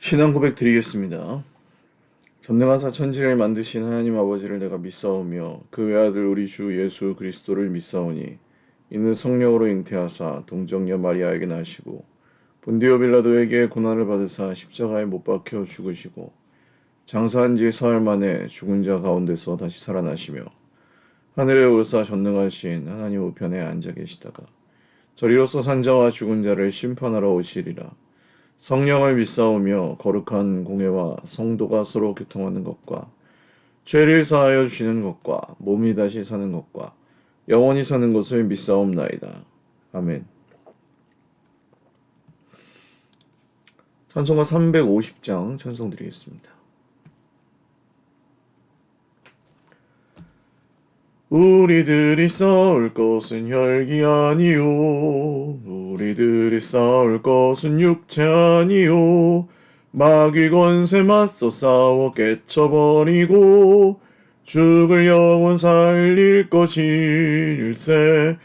신앙 고백 드리겠습니다. 전능하사 천지를 만드신 하나님 아버지를 내가 믿사오며 그 외아들 우리 주 예수 그리스도를 믿사오니 이는 성령으로 잉태하사 동정녀 마리아에게 나시고 본디오 빌라도에게 고난을 받으사 십자가에 못 박혀 죽으시고 장사한 지 사흘 만에 죽은 자 가운데서 다시 살아나시며 하늘에 오르사 전능하신 하나님 우편에 앉아 계시다가 저리로서 산자와 죽은 자를 심판하러 오시리라. 성령을 믿사오며 거룩한 공회와 성도가 서로 교통하는 것과 죄를 사하여 주시는 것과 몸이 다시 사는 것과 영원히 사는 것을 믿사옵나이다. 아멘. 찬송가 350장 찬송 드리겠습니다. 우리들이 싸울 것은 혈기 아니요 우리들이 싸울 것은 육체 아니요 마귀 권세 맞서 싸워 깨쳐버리고 죽을 영혼 살릴 것일세.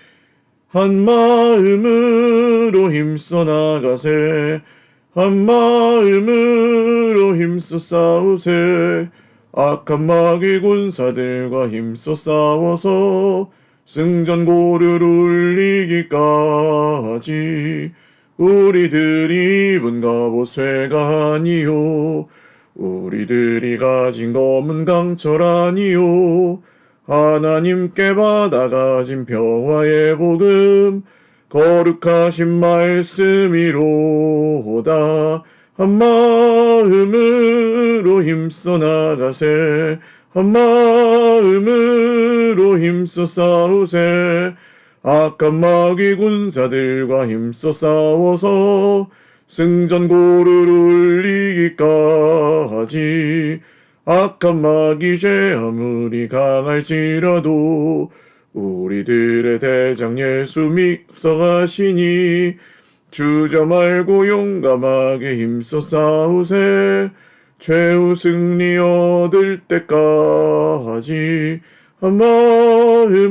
한 마음으로 힘써 나가세 한 마음으로 힘써 싸우세. 악한 마귀 군사들과 힘써 싸워서 승전고를 울리기까지 우리들이 입은 갑옷 쇠가 아니요 우리들이 가진 검은 강철 아니요 하나님께 받아가진 평화의 복음 거룩하신 말씀이로다. 한 마음으로 힘써 나가세 한 마음으로 힘써 싸우세. 악한 마귀 군사들과 힘써 싸워서 승전고를 울리기까지 악한 마귀 죄 아무리 강할지라도 우리들의 대장 예수 믿사가시니 주저 말고 용감하게 힘써 싸우세. 최후 승리 얻을 때까지 한 마음으로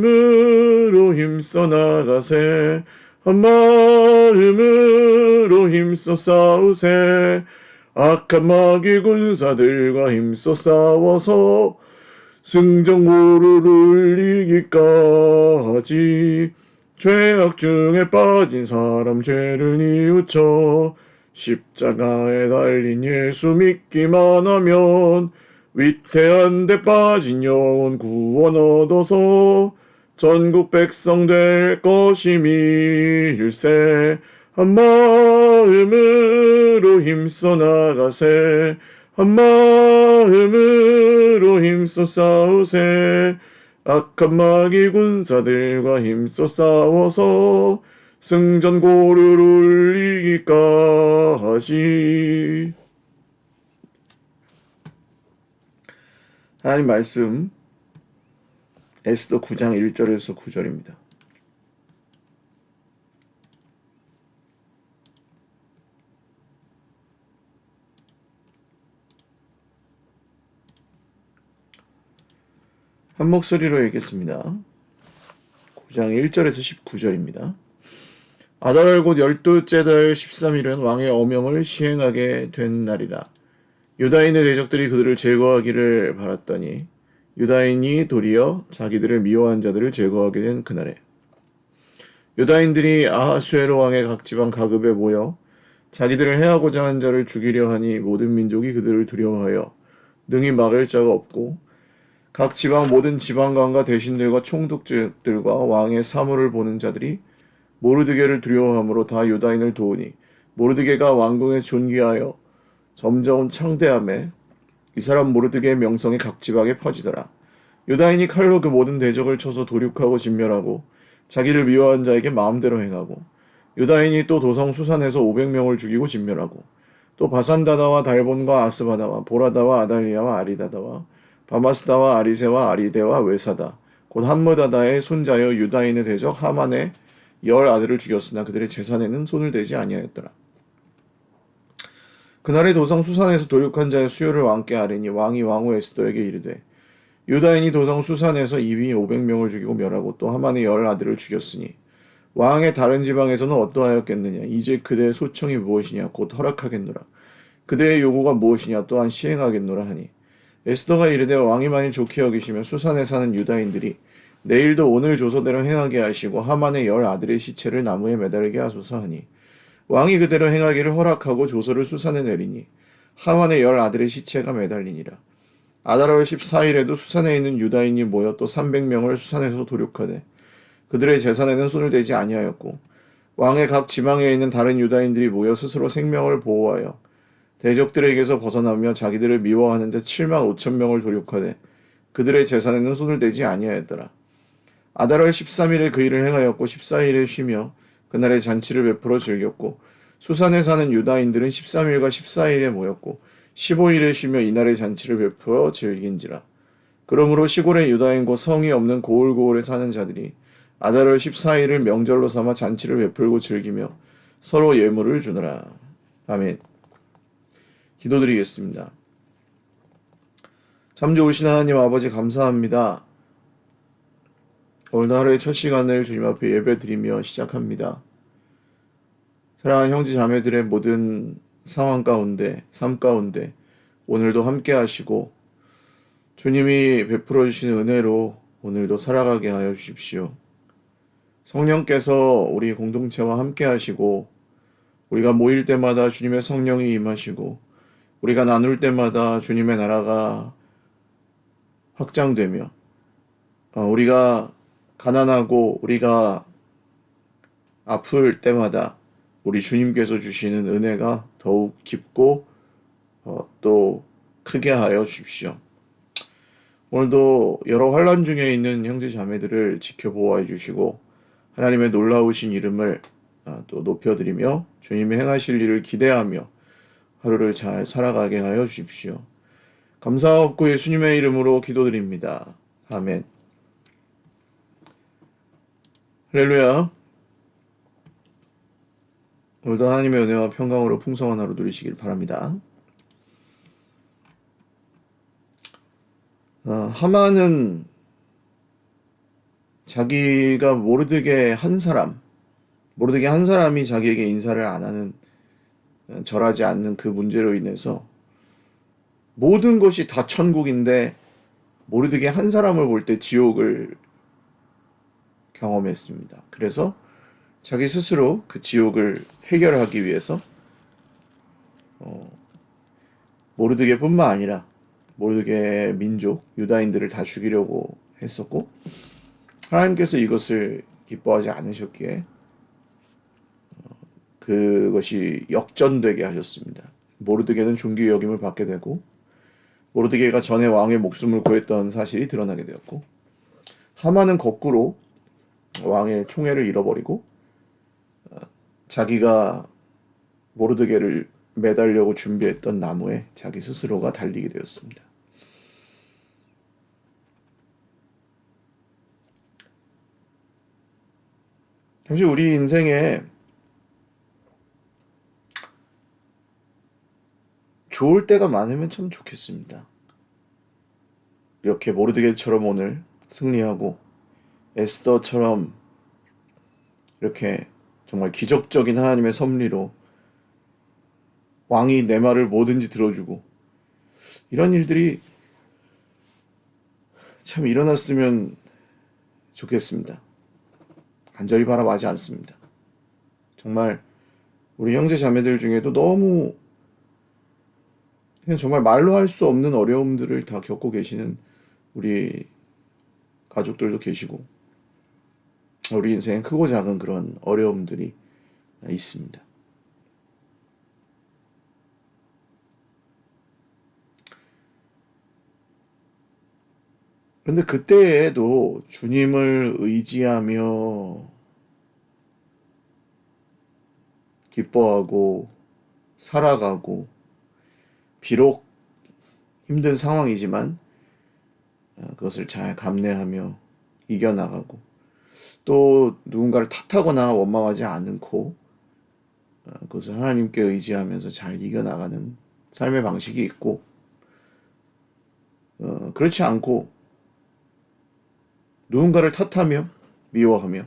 힘써 나가세 한 마음으로 힘써 싸우세. 악한 마귀 군사들과 힘써 싸워서 승전고를 울리기까지 죄악 중에 빠진 사람 죄를 뉘우쳐 십자가에 달린 예수 믿기만 하면 위태한 데 빠진 영혼 구원 얻어서 전국 백성 될 것임일세. 한 마음으로 힘써 나가세 한 마음으로 힘써 싸우세. 악한 마귀 군사들과 힘써 싸워서 승전고를 울리기까지. 하나님 말씀 에스더 9장 1절에서 9절입니다. 한 목소리로 읽겠습니다. 9장 1절에서 19절입니다. 아달 곧 12째 달 13일은 왕의 어명을 시행하게 된 날이라. 유다인의 대적들이 그들을 제거하기를 바랐더니 유다인이 도리어 자기들을 미워한 자들을 제거하게 된 그날에 유다인들이 아하수에로 왕의 각 지방 가급에 모여 자기들을 해하고자 한 자를 죽이려 하니 모든 민족이 그들을 두려워하여 능히 막을 자가 없고 각 지방 모든 지방관과 대신들과 총독들과 왕의 사물을 보는 자들이 모르드게를 두려워함으로 다 유다인을 도우니 모르드게가 왕궁에 존귀하여 점점 창대함에 이 사람 모르드게의 명성이 각 지방에 퍼지더라. 유다인이 칼로 그 모든 대적을 쳐서 도륙하고 진멸하고 자기를 미워한 자에게 마음대로 행하고 유다인이 또 도성 수산에서 500명을 죽이고 진멸하고 또 바산다다와 달본과 아스바다와 보라다와 아달리아와 아리다다와 바마스다와 아리세와 아리데와 외사다 곧 함므다다의 손자여 유다인의 대적 하만의 10 아들을 죽였으나 그들의 재산에는 손을 대지 아니하였더라. 그날의 도성 수산에서 도륙한 자의 수요를 왕께 아뢰니 왕이 왕후 에스더에게 이르되 유다인이 도성 수산에서 이미 500명을 죽이고 멸하고 또 하만의 10 아들을 죽였으니 왕의 다른 지방에서는 어떠하였겠느냐. 이제 그대의 소청이 무엇이냐. 곧 허락하겠노라. 그대의 요구가 무엇이냐 또한 시행하겠노라 하니 에스더가 이르되 왕이 만일 좋게 여기시면 수산에 사는 유다인들이 내일도 오늘 조서대로 행하게 하시고 하만의 10 아들의 시체를 나무에 매달게 하소서 하니 왕이 그대로 행하기를 허락하고 조서를 수산에 내리니 하만의 10 아들의 시체가 매달리니라. 아달월 14일에도 수산에 있는 유다인이 모여 또 300명을 수산에서 도륙하되 그들의 재산에는 손을 대지 아니하였고 왕의 각 지방에 있는 다른 유다인들이 모여 스스로 생명을 보호하여 대적들에게서 벗어나며 자기들을 미워하는 자 7만 5천 명을 도륙하되 그들의 재산에는 손을 대지 아니하였더라. 아달월 13일에 그 일을 행하였고 14일에 쉬며 그날의 잔치를 베풀어 즐겼고 수산에 사는 유다인들은 13일과 14일에 모였고 15일에 쉬며 이날의 잔치를 베풀어 즐긴지라. 그러므로 시골의 유다인 곧 성이 없는 고을고을에 사는 자들이 아달월 14일을 명절로 삼아 잔치를 베풀고 즐기며 서로 예물을 주느라. 아멘. 기도드리겠습니다. 참 좋으신 하나님 아버지 감사합니다. 오늘 하루의 첫 시간을 주님 앞에 예배드리며 시작합니다. 사랑하는 형제 자매들의 모든 상황 가운데, 삶 가운데 오늘도 함께 하시고 주님이 베풀어 주신 은혜로 오늘도 살아가게 하여 주십시오. 성령께서 우리 공동체와 함께 하시고 우리가 모일 때마다 주님의 성령이 임하시고 우리가 나눌 때마다 주님의 나라가 확장되며 우리가 가난하고 우리가 아플 때마다 우리 주님께서 주시는 은혜가 더욱 깊고 또 크게 하여 주십시오. 오늘도 여러 환난 중에 있는 형제 자매들을 지켜보호해 주시고 하나님의 놀라우신 이름을 또 높여드리며 주님이 행하실 일을 기대하며 하루를 잘 살아가게 하여 주십시오. 감사하옵고 예수님의 이름으로 기도드립니다. 아멘. 할렐루야. 오늘도 하나님의 은혜와 평강으로 풍성한 하루 누리시길 바랍니다. 하만은 자기가 모르드게 한 사람이 자기에게 인사를 안 하는, 절하지 않는 그 문제로 인해서 모든 것이 다 천국인데 모르드게 한 사람을 볼 때 지옥을 경험했습니다. 그래서 자기 스스로 그 지옥을 해결하기 위해서 모르드게뿐만 아니라 모르드게 민족 유다인들을 다 죽이려고 했었고 하나님께서 이것을 기뻐하지 않으셨기에 그것이 역전되게 하셨습니다. 모르드게는 존귀 여김을 받게 되고 모르드게가 전에 왕의 목숨을 구했던 사실이 드러나게 되었고 하만은 거꾸로 왕의 총애를 잃어버리고 자기가 모르드게를 매달려고 준비했던 나무에 자기 스스로가 달리게 되었습니다. 사실 우리 인생에 좋을 때가 많으면 참 좋겠습니다. 이렇게 모르드게처럼 오늘 승리하고 에스더처럼 이렇게 정말 기적적인 하나님의 섭리로 왕이 내 말을 뭐든지 들어주고 이런 일들이 참 일어났으면 좋겠습니다. 간절히 바라마지 않습니다. 정말 우리 형제 자매들 중에도 너무 그냥 정말 말로 할 수 없는 어려움들을 다 겪고 계시는 우리 가족들도 계시고 우리 인생에 크고 작은 그런 어려움들이 있습니다. 그런데 그때에도 주님을 의지하며 기뻐하고 살아가고 비록 힘든 상황이지만 그것을 잘 감내하며 이겨나가고 또 누군가를 탓하거나 원망하지 않고 그것을 하나님께 의지하면서 잘 이겨나가는 삶의 방식이 있고 그렇지 않고 누군가를 탓하며 미워하며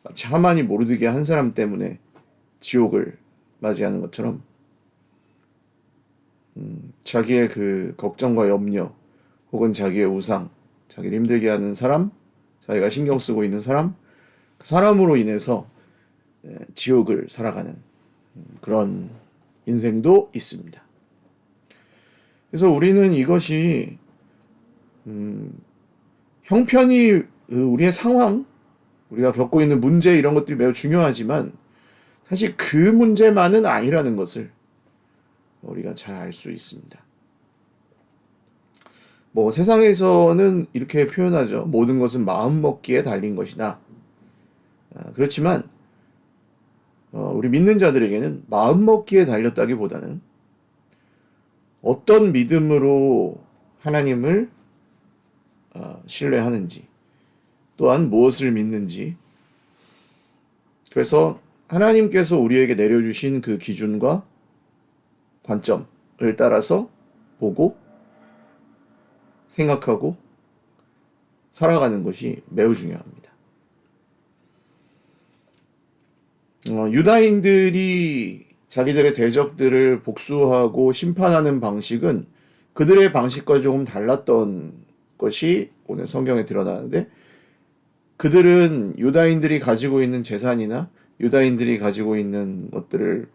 마치 하만이 모르드게 한 사람 때문에 지옥을 맞이하는 것처럼 자기의 그 걱정과 염려 혹은 자기의 우상, 자기를 힘들게 하는 사람, 자기가 신경 쓰고 있는 사람, 그 사람으로 인해서 지옥을 살아가는 그런 인생도 있습니다. 그래서 우리는 이것이 형편이 우리의 상황, 우리가 겪고 있는 문제 이런 것들이 매우 중요하지만 사실 그 문제만은 아니라는 것을 우리가 잘 알 수 있습니다. 뭐 세상에서는 이렇게 표현하죠. 모든 것은 마음 먹기에 달린 것이다. 그렇지만 우리 믿는 자들에게는 마음 먹기에 달렸다기보다는 어떤 믿음으로 하나님을 신뢰하는지 또한 무엇을 믿는지 그래서 하나님께서 우리에게 내려주신 그 기준과 관점을 따라서 보고 생각하고 살아가는 것이 매우 중요합니다. 유다인들이 자기들의 대적들을 복수하고 심판하는 방식은 그들의 방식과 조금 달랐던 것이 오늘 성경에 드러나는데 그들은 유다인들이 가지고 있는 재산이나 유다인들이 가지고 있는 것들을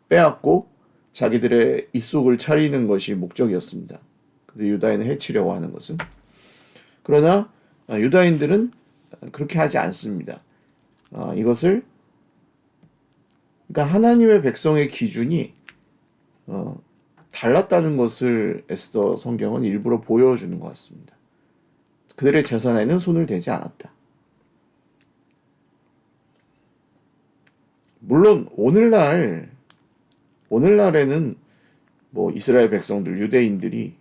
빼앗고 자기들의 입속을 차리는 것이 목적이었습니다. 유다인을 해치려고 하는 것은. 그러나 유다인들은 그렇게 하지 않습니다. 이것을 그러니까 하나님의 백성의 기준이 달랐다는 것을 에스더 성경은 일부러 보여주는 것 같습니다. 그들의 재산에는 손을 대지 않았다. 물론 오늘날에는 뭐 이스라엘 백성들, 유대인들이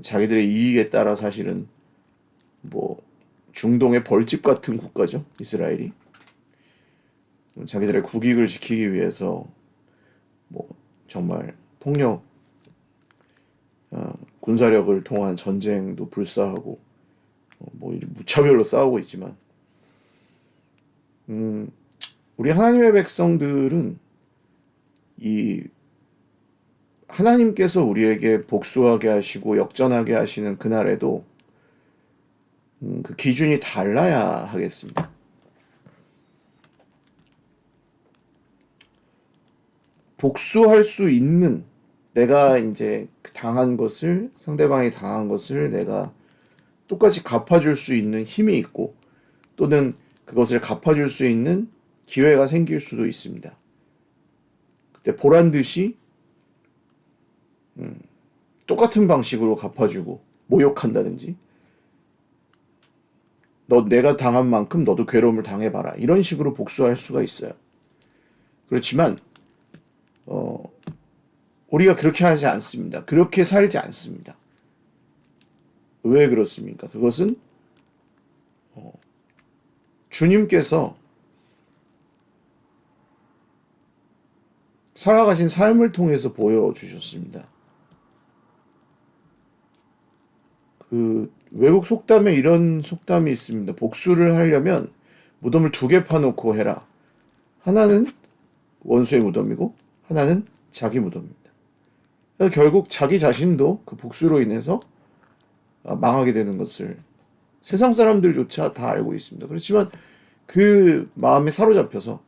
자기들의 이익에 따라 사실은 뭐 중동의 벌집 같은 국가죠, 이스라엘이. 자기들의 국익을 지키기 위해서 뭐 정말 폭력, 군사력을 통한 전쟁도 불사하고 뭐 무차별로 싸우고 있지만 우리 하나님의 백성들은 이 하나님께서 우리에게 복수하게 하시고 역전하게 하시는 그날에도 그 기준이 달라야 하겠습니다. 복수할 수 있는 내가 이제 당한 것을 상대방이 당한 것을 내가 똑같이 갚아줄 수 있는 힘이 있고 또는 그것을 갚아줄 수 있는 기회가 생길 수도 있습니다. 그때 보란 듯이 똑같은 방식으로 갚아주고 모욕한다든지 너 내가 당한 만큼 너도 괴로움을 당해봐라 이런 식으로 복수할 수가 있어요. 그렇지만 우리가 그렇게 하지 않습니다. 그렇게 살지 않습니다. 왜 그렇습니까? 그것은 주님께서 살아가신 삶을 통해서 보여주셨습니다. 그 외국 속담에 이런 속담이 있습니다. 복수를 하려면 무덤을 2개 파놓고 해라. 하나는 원수의 무덤이고 하나는 자기 무덤입니다. 결국 자기 자신도 그 복수로 인해서 망하게 되는 것을 세상 사람들조차 다 알고 있습니다. 그렇지만 그 마음에 사로잡혀서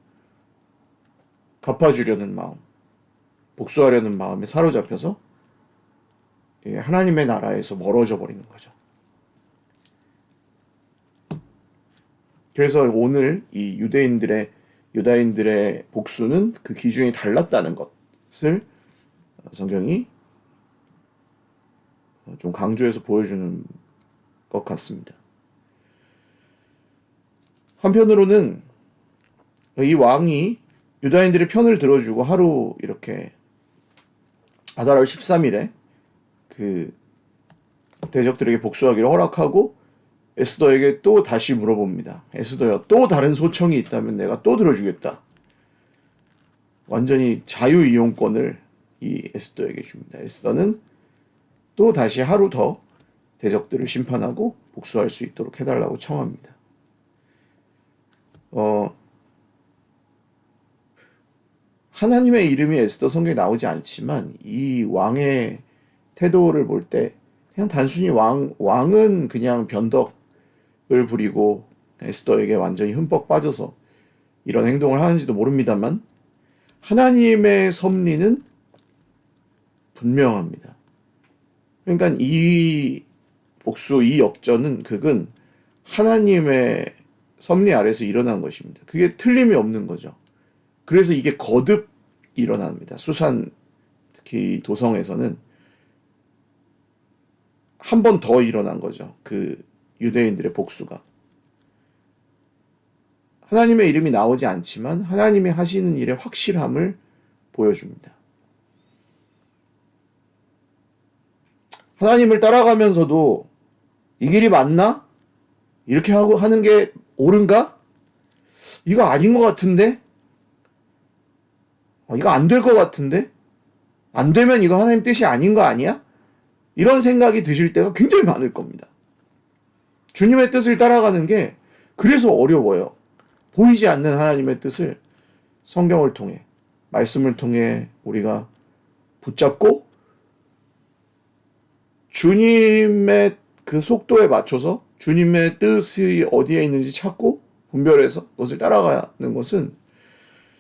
갚아주려는 마음, 복수하려는 마음에 사로잡혀서 하나님의 나라에서 멀어져 버리는 거죠. 그래서 오늘 이 유다인들의 복수는 그 기준이 달랐다는 것을 성경이 좀 강조해서 보여주는 것 같습니다. 한편으로는 이 왕이 유다인들의 편을 들어주고 하루 이렇게 아달월 13일에 그 대적들에게 복수하기를 허락하고 에스더에게 또 다시 물어봅니다. 에스더야, 또 다른 소청이 있다면 내가 또 들어주겠다. 완전히 자유이용권을 이 에스더에게 줍니다. 에스더는 또 다시 하루 더 대적들을 심판하고 복수할 수 있도록 해달라고 청합니다. 하나님의 이름이 에스더 성경에 나오지 않지만 이 왕의 태도를 볼 때 그냥 단순히 왕은 그냥 변덕을 부리고 에스더에게 완전히 흠뻑 빠져서 이런 행동을 하는지도 모릅니다만 하나님의 섭리는 분명합니다. 그러니까 이 복수, 이 역전은 극은 하나님의 섭리 아래서 일어난 것입니다. 그게 틀림이 없는 거죠. 그래서 이게 거듭 일어납니다. 수산, 특히 도성에서는 한 번 더 일어난 거죠. 그 유대인들의 복수가. 하나님의 이름이 나오지 않지만 하나님이 하시는 일의 확실함을 보여줍니다. 하나님을 따라가면서도 이 길이 맞나? 이렇게 하고 하는 게 옳은가? 이거 아닌 것 같은데? 이거 안 될 것 같은데? 안 되면 이거 하나님 뜻이 아닌 거 아니야? 이런 생각이 드실 때가 굉장히 많을 겁니다. 주님의 뜻을 따라가는 게 그래서 어려워요. 보이지 않는 하나님의 뜻을 성경을 통해, 말씀을 통해 우리가 붙잡고 주님의 그 속도에 맞춰서 주님의 뜻이 어디에 있는지 찾고 분별해서 그것을 따라가는 것은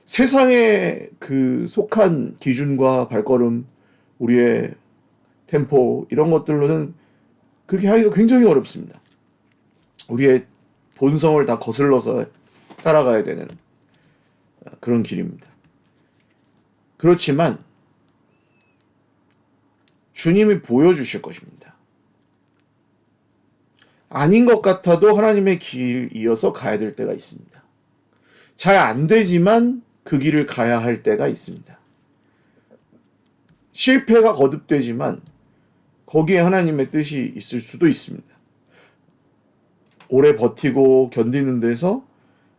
세상에 그 속한 기준과 발걸음, 우리의 템포 이런 것들로는 그렇게 하기가 굉장히 어렵습니다. 우리의 본성을 다 거슬러서 따라가야 되는 그런 길입니다. 그렇지만 주님이 보여주실 것입니다. 아닌 것 같아도 하나님의 길 이어서 가야 될 때가 있습니다. 잘 안 되지만 그 길을 가야 할 때가 있습니다. 실패가 거듭되지만 거기에 하나님의 뜻이 있을 수도 있습니다. 오래 버티고 견디는 데서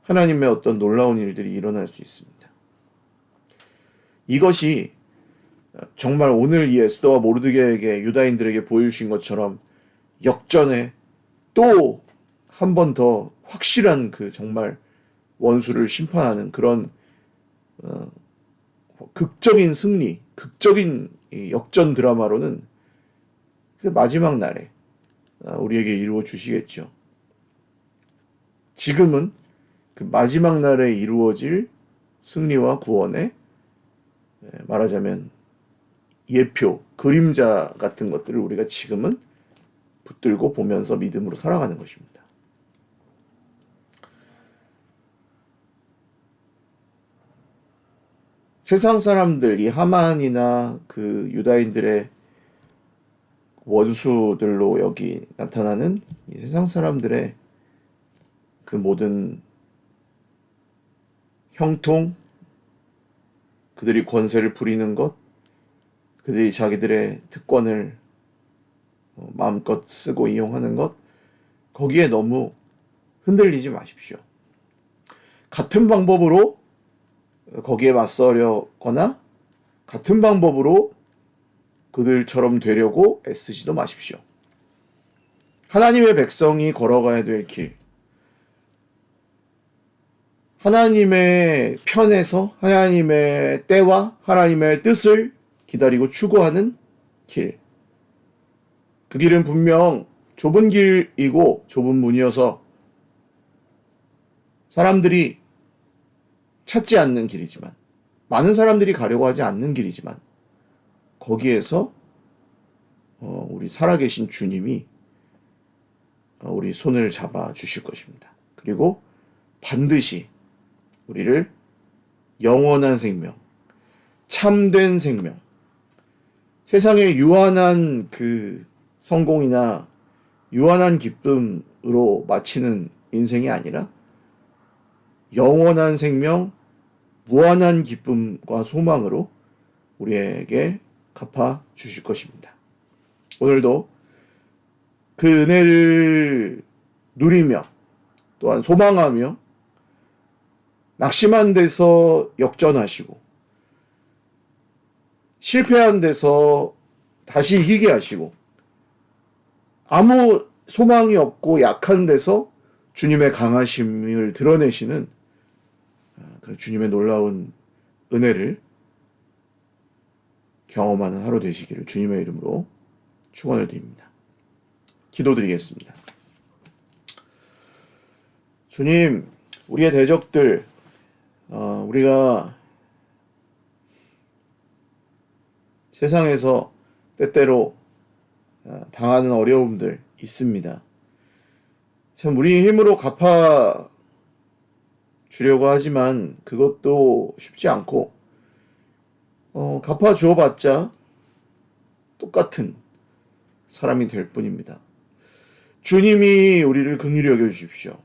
하나님의 어떤 놀라운 일들이 일어날 수 있습니다. 이것이 정말 오늘 이 에스더와 모르드게에게 유다인들에게 보여주신 것처럼 역전에 또 한 번 더 확실한 그 정말 원수를 심판하는 그런 극적인 승리, 극적인 역전 드라마로는 그 마지막 날에 우리에게 이루어 주시겠죠. 지금은 그 마지막 날에 이루어질 승리와 구원의 말하자면 예표, 그림자 같은 것들을 우리가 지금은 붙들고 보면서 믿음으로 살아가는 것입니다. 세상 사람들, 이 하만이나 그 유다인들의 원수들로 여기 나타나는 이 세상 사람들의 그 모든 형통, 그들이 권세를 부리는 것, 그들이 자기들의 특권을 마음껏 쓰고 이용하는 것, 거기에 너무 흔들리지 마십시오. 같은 방법으로 거기에 맞서려거나 같은 방법으로 그들처럼 되려고 애쓰지도 마십시오. 하나님의 백성이 걸어가야 될 길, 하나님의 편에서 하나님의 때와 하나님의 뜻을 기다리고 추구하는 길. 그 길은 분명 좁은 길이고 좁은 문이어서 사람들이 찾지 않는 길이지만, 많은 사람들이 가려고 하지 않는 길이지만, 거기에서 우리 살아계신 주님이 우리 손을 잡아 주실 것입니다. 그리고 반드시 우리를 영원한 생명, 참된 생명, 세상의 유한한 그 성공이나 유한한 기쁨으로 마치는 인생이 아니라 영원한 생명, 무한한 기쁨과 소망으로 우리에게 갚아 주실 것입니다. 오늘도 그 은혜를 누리며 또한 소망하며 낙심한 데서 역전하시고 실패한 데서 다시 이기게 하시고 아무 소망이 없고 약한 데서 주님의 강하심을 드러내시는 주님의 놀라운 은혜를 경험하는 하루 되시기를 주님의 이름으로 축원을 드립니다. 기도드리겠습니다. 주님, 우리의 대적들, 우리가 세상에서 때때로 당하는 어려움들 있습니다. 참 우리 힘으로 갚아 주려고 하지만 그것도 쉽지 않고 갚아 주어봤자 똑같은 사람이 될 뿐입니다. 주님이 우리를 긍휼히 여겨 주십시오.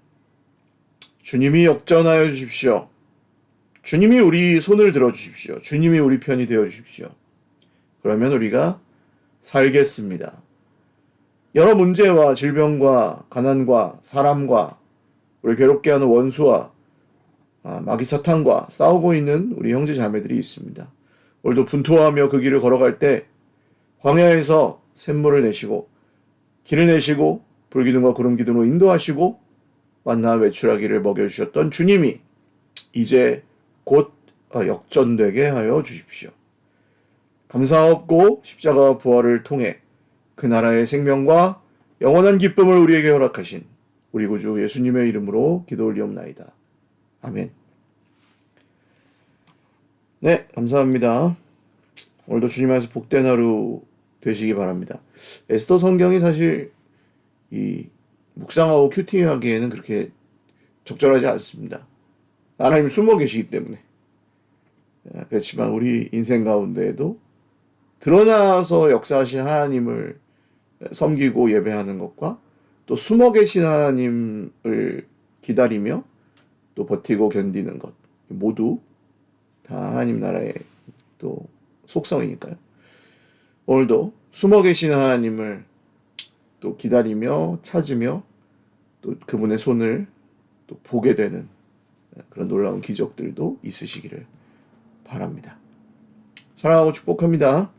주님이 역전하여 주십시오. 주님이 우리 손을 들어 주십시오. 주님이 우리 편이 되어 주십시오. 그러면 우리가 살겠습니다. 여러 문제와 질병과 가난과 사람과 우리 괴롭게 하는 원수와 마귀 사탄과 싸우고 있는 우리 형제 자매들이 있습니다. 오늘도 분투하며 그 길을 걸어갈 때 광야에서 샘물을 내시고 길을 내시고 불기둥과 구름기둥으로 인도하시고 만나 외출하기를 먹여주셨던 주님이 이제 곧 역전되게 하여 주십시오. 감사하옵고 십자가와 부활을 통해 그 나라의 생명과 영원한 기쁨을 우리에게 허락하신 우리 구주 예수님의 이름으로 기도 올리옵나이다. 아멘. 네, 감사합니다. 오늘도 주님 안에서 복된 하루 되시기 바랍니다. 에스더 성경이 사실 이 묵상하고 큐티하기에는 그렇게 적절하지 않습니다. 하나님 숨어 계시기 때문에. 그렇지만 우리 인생 가운데에도 드러나서 역사하신 하나님을 섬기고 예배하는 것과 또 숨어 계신 하나님을 기다리며 또 버티고 견디는 것 모두 다 하나님 나라의 또 속성이니까요. 오늘도 숨어 계신 하나님을 또 기다리며 찾으며 또 그분의 손을 또 보게 되는 그런 놀라운 기적들도 있으시기를 바랍니다. 사랑하고 축복합니다.